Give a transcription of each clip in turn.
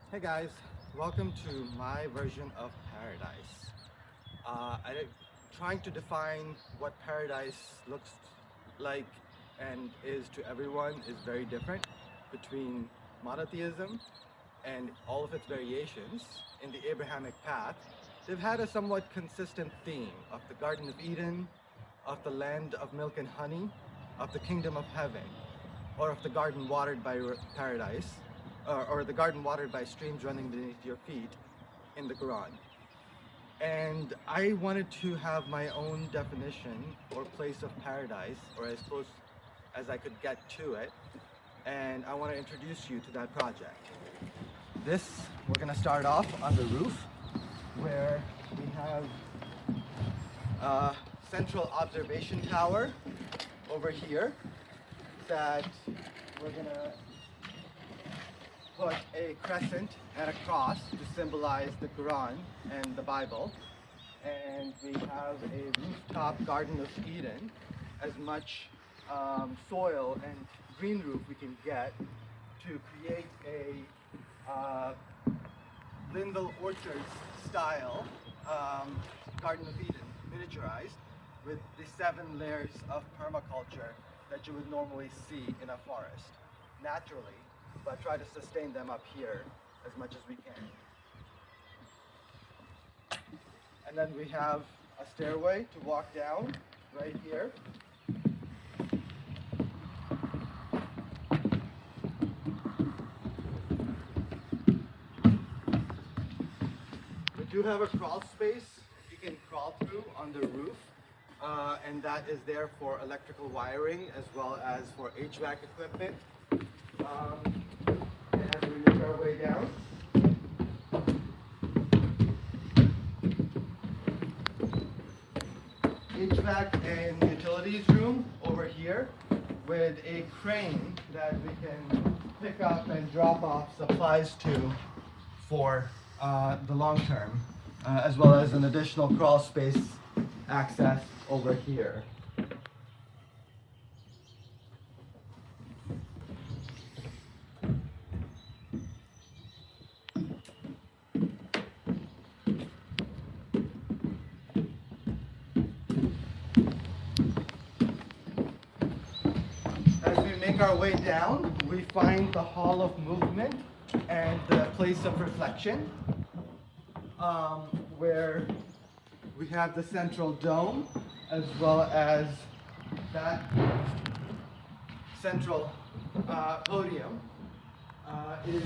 Hey guys, welcome to my version of paradise. I'm trying to define what paradise looks like and is to everyone is very different between monotheism and all of its variations in the Abrahamic path. They've had a somewhat consistent theme of the Garden of Eden, of the land of milk and honey, of the kingdom of heaven, or of the garden watered by paradise, or the garden watered by streams running beneath your feet in the Quran. And I wanted to have my own definition or place of paradise, or as close as I could get to it. And I want to introduce you to that project. We're going to start off on the roof, where we have a central observation tower over here that we're going to put a crescent and a cross to symbolize the Quran and the Bible. And we have a rooftop Garden of Eden, as much soil and green roof we can get to create a Linville Orchards style Garden of Eden, miniaturized, with the 7 layers of permaculture that you would normally see in a forest, naturally, but try to sustain them up here as much as we can. And then we have a stairway to walk down right here. We do have a crawl space you can crawl through on the roof, and that is there for electrical wiring as well as for HVAC equipment. And as we make our way down, HVAC and utilities room over here with a crane that we can pick up and drop off supplies to for the long term, as well as an additional crawl space access over here. As we make our way down, we find the Hall of Movement and the place of reflection, where we have the central dome, as well as that central podium is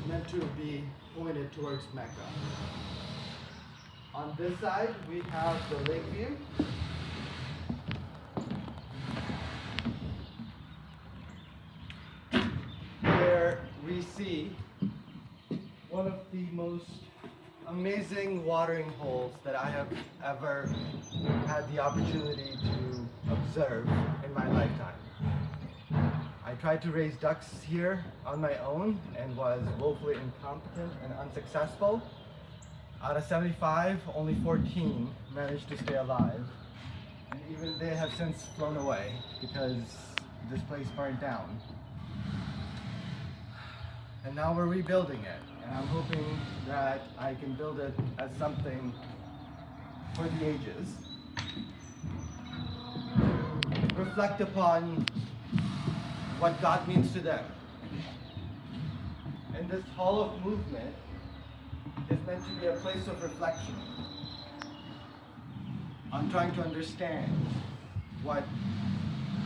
meant to be pointed towards Mecca. On this side, we have the lake view. Where we see one of the most amazing watering holes that I have ever had the opportunity to observe in my lifetime. I tried to raise ducks here on my own and was woefully incompetent and unsuccessful. Out of 75, only 14 managed to stay alive. And even they have since flown away because this place burned down. And now we're rebuilding it, and I'm hoping that I can build it as something for the ages. Reflect upon what God means to them. And this Hall of Movement is meant to be a place of reflection. I'm trying to understand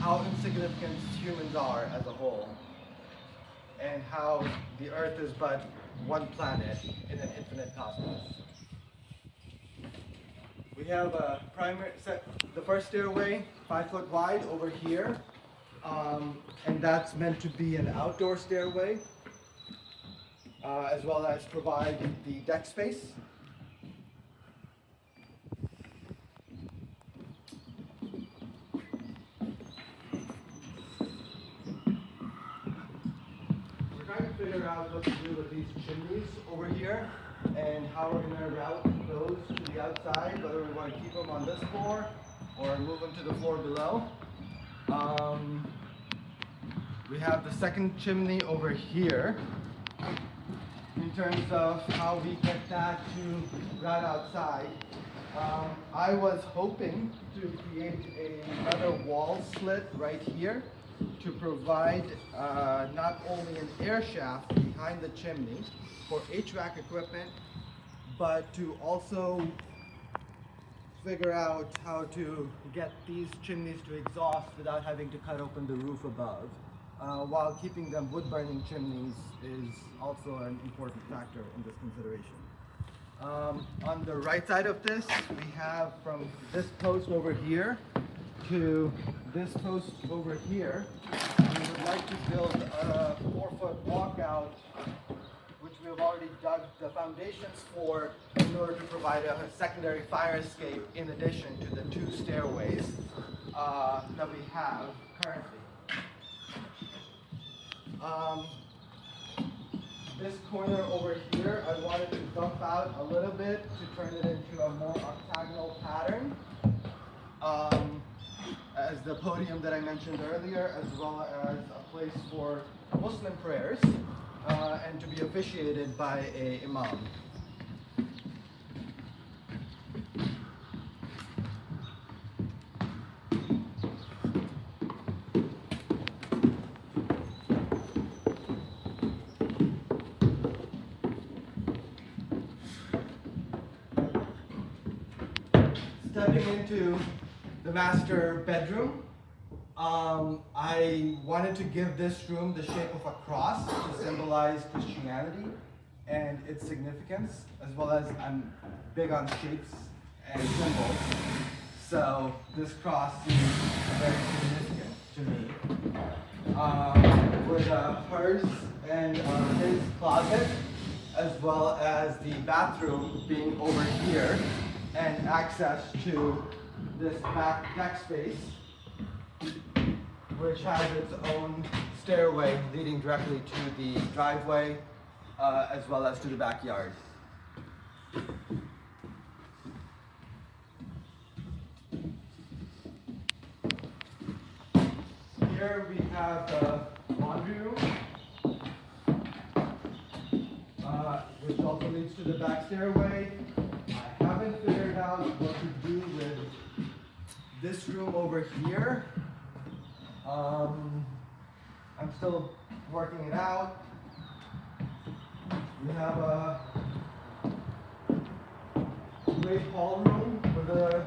how insignificant humans are as a whole, and how the Earth is but one planet in an infinite cosmos. We have the first stairway, 5 foot wide over here, and that's meant to be an outdoor stairway, as well as provide the deck space. Figure out what to do with these chimneys over here and how we're going to route those to the outside, whether we want to keep them on this floor or move them to the floor below. We have the second chimney over here. And terms of how we get that to right outside, I was hoping to create another wall slit right here to provide not only an air shaft behind the chimney for HVAC equipment, but to also figure out how to get these chimneys to exhaust without having to cut open the roof above. While keeping them wood-burning chimneys is also an important factor in this consideration. On the right side of this, we have from this post over here to this post over here, we would like to build a 4-foot walkout, which we have already dug the foundations for in order to provide a secondary fire escape in addition to the 2 stairways that we have currently. This corner over here, I wanted to bump out a little bit to turn it into a more octagonal pattern. As the podium that I mentioned earlier, as well as a place for Muslim prayers, and to be officiated by an imam. Stepping into the master bedroom, I wanted to give this room the shape of a cross to symbolize Christianity and its significance, as well as I'm big on shapes and symbols. So this cross seems very significant to me. With hers and his closet, as well as the bathroom being over here, and access to this back deck space, which has its own stairway leading directly to the driveway, as well as to the backyard. Here we have the laundry room, which also leads to the back stairway. I haven't figured out what to do with this room over here. I'm still working it out. We have a great hall room with a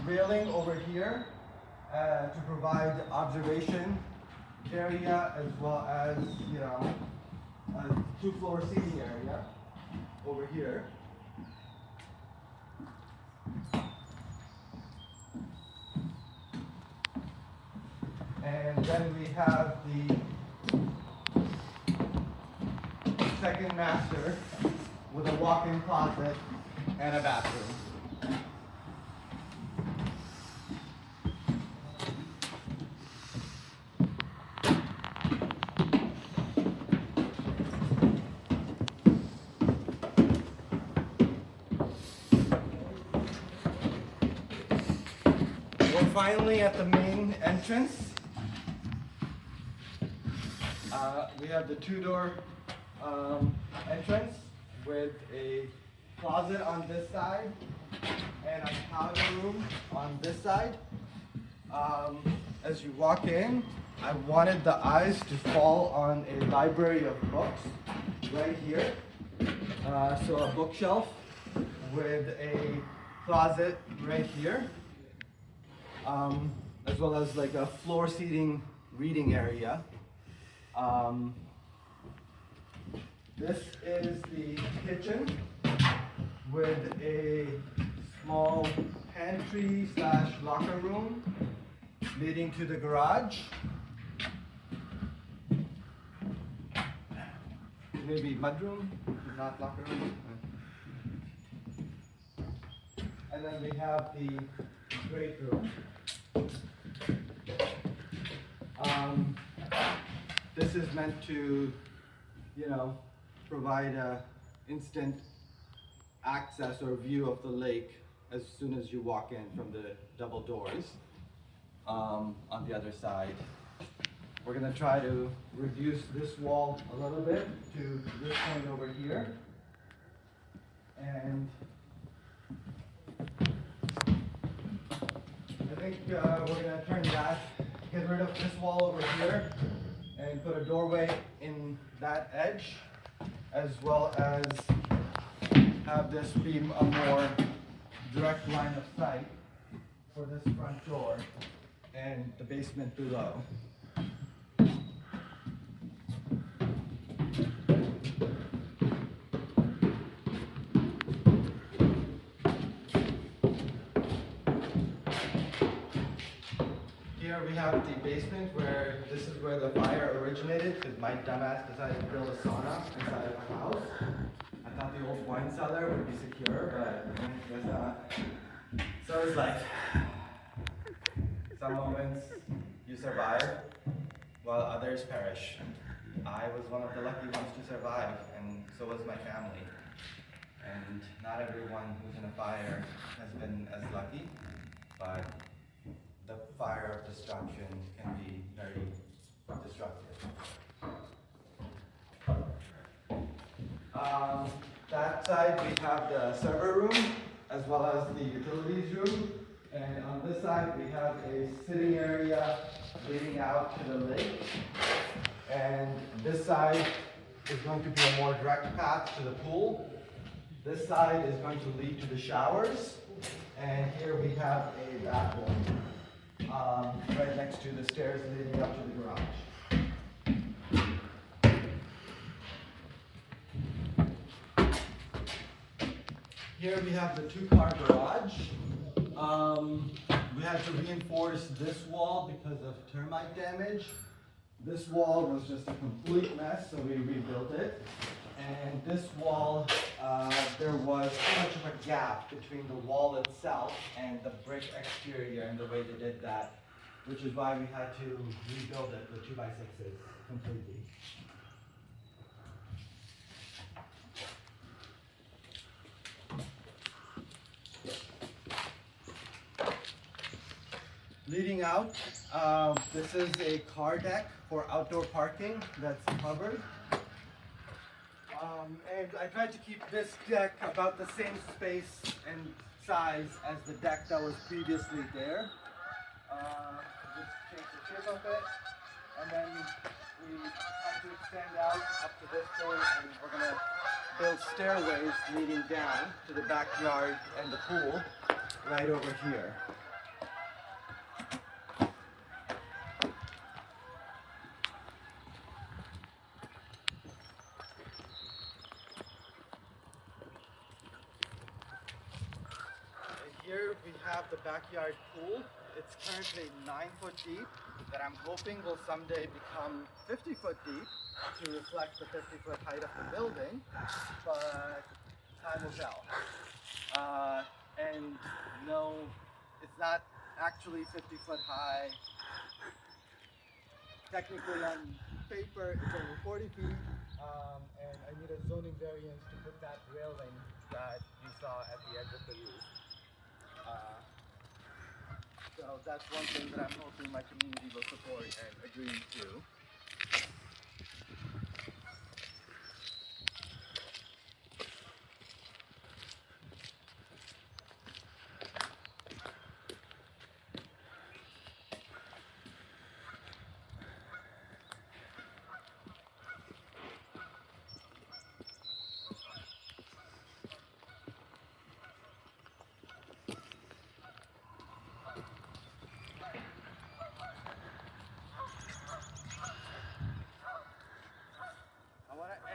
railing over here to provide observation area, as well as, a 2-floor seating area over here. And then we have the second master with a walk-in closet and a bathroom. We're finally at the main entrance. We have the 2-door entrance with a closet on this side and a powder room on this side. As you walk in, I wanted the eyes to fall on a library of books right here. So a bookshelf with a closet right here, as well as like a floor seating reading area. This is the kitchen with a small pantry / locker room leading to the garage. Maybe mudroom, not locker room. And then we have the great room. This is meant to, provide a instant access or view of the lake as soon as you walk in from the double doors on the other side. We're gonna try to reduce this wall a little bit to this point over here. And I think we're gonna turn that, get rid of this wall over here and put a doorway in that edge, as well as have this be a more direct line of sight for this front door and the basement below. Here we have the basement where this is where the fire originated because my dumbass decided to build a sauna inside of my house. I thought the old wine cellar would be secure, but I guess not. So it's like, some moments you survive while others perish. I was one of the lucky ones to survive, and so was my family. And not everyone who's in a fire has been as lucky, but the fire of destruction can be very destructive. That side we have the server room as well as the utilities room, and on this side we have a sitting area leading out to the lake, and this side is going to be a more direct path to the pool. This side is going to lead to the showers, and here we have a bathroom right next to the stairs leading up to the garage. Here we have the two-car garage. We had to reinforce this wall because of termite damage. This wall was just a complete mess, so we rebuilt it. And this wall, there was too much of a gap between the wall itself and the brick exterior and the way they did that, which is why we had to rebuild it with 2x6s completely. Leading out, this is a car deck for outdoor parking that's covered. And I tried to keep this deck about the same space and size as the deck that was previously there. Just change the shape of it, and then we have to extend out up to this point, and we're going to build stairways leading down to the backyard and the pool right over here. Here we have the backyard pool. It's currently 9 foot deep, that I'm hoping will someday become 50 foot deep to reflect the 50 foot height of the building, but time will tell. And no, it's not actually 50 foot high. Technically on paper it's only 40 feet, and I need a zoning variance to put that railing that you saw at the edge of the roof. So that's one thing that I'm hoping my community will support and agree to.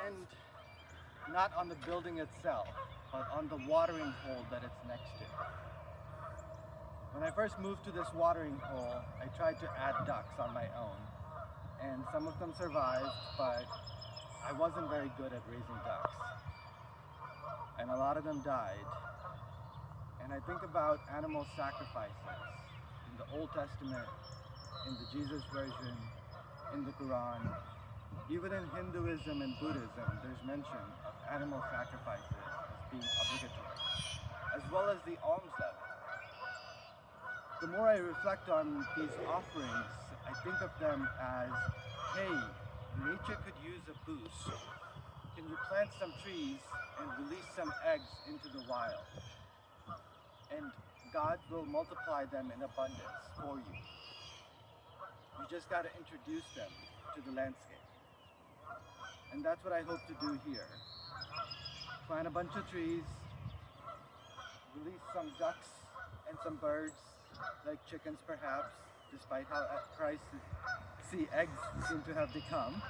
And not on the building itself, but on the watering hole that it's next to. When I first moved to this watering hole, I tried to add ducks on my own, and some of them survived, but I wasn't very good at raising ducks, and a lot of them died. And I think about animal sacrifices in the Old Testament, in the Jesus version, in the Quran. Even in Hinduism and Buddhism, there's mention of animal sacrifices as being obligatory, as well as the alms level. The more I reflect on these offerings I think of them as, hey, nature could use a boost. Can you plant some trees and release some eggs into the wild? And God will multiply them in abundance for you. You just got to introduce them to the landscape. And that's what I hope to do here. Plant a bunch of trees, release some ducks and some birds, like chickens perhaps, despite how pricey eggs seem to have become,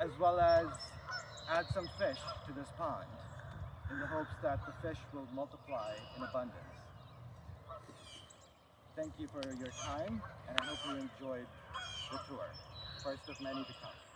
as well as add some fish to this pond in the hopes that the fish will multiply in abundance. Thank you for your time, and I hope you enjoyed the tour. First of many to come.